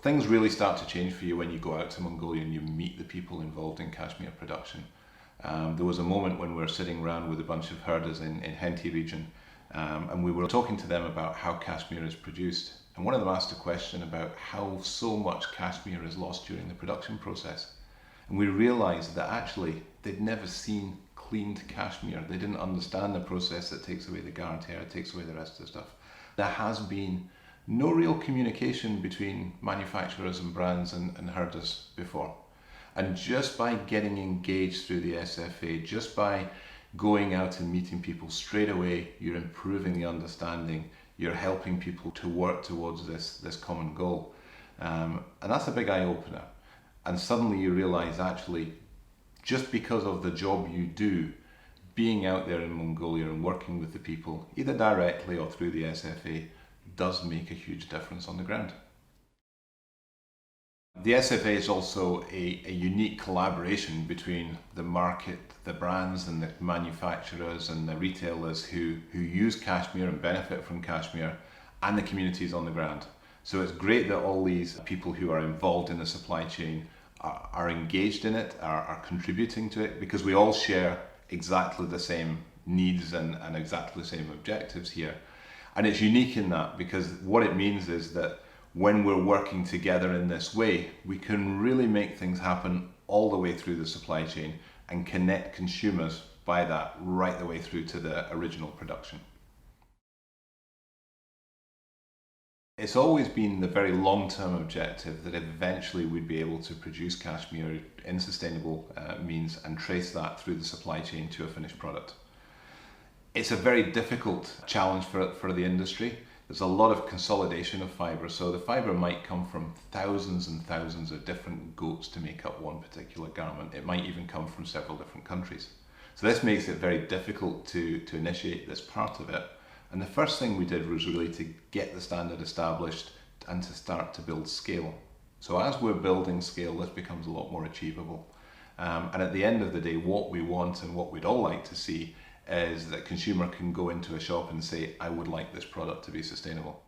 things really start to change for you when you go out to Mongolia and you meet the people involved in cashmere production. There was a moment when we were sitting around with a bunch of herders in Henty region, and we were talking to them about how cashmere is produced. And one of them asked a question about how so much cashmere is lost during the production process. And we realized that actually they'd never seen cleaned cashmere. They didn't understand the process that takes away the guard hair, takes away the rest of the stuff. There has been no real communication between manufacturers and brands and herders before. And just by getting engaged through the SFA, just by going out and meeting people straight away, you're improving the understanding, you're helping people to work towards this common goal. And that's a big eye-opener. And suddenly you realize actually, just because of the job you do, being out there in Mongolia and working with the people, either directly or through the SFA, does make a huge difference on the ground. The SFA is also a unique collaboration between the market, the brands and the manufacturers and the retailers who use cashmere and benefit from cashmere, and the communities on the ground. So it's great that all these people who are involved in the supply chain are engaged in it, are contributing to it, because we all share exactly the same needs and exactly the same objectives here. And it's unique in that, because what it means is that when we're working together in this way, we can really make things happen all the way through the supply chain and connect consumers by that right the way through to the original production. It's always been the very long-term objective that eventually we'd be able to produce cashmere in sustainable means and trace that through the supply chain to a finished product. It's a very difficult challenge for the industry. There's a lot of consolidation of fibre, so the fibre might come from thousands and thousands of different goats to make up one particular garment. It might even come from several different countries. So this makes it very difficult to initiate this part of it. And the first thing we did was really to get the standard established and to start to build scale. So as we're building scale, this becomes a lot more achievable. And at the end of the day, what we want and what we'd all like to see is that consumer can go into a shop and say, I would like this product to be sustainable.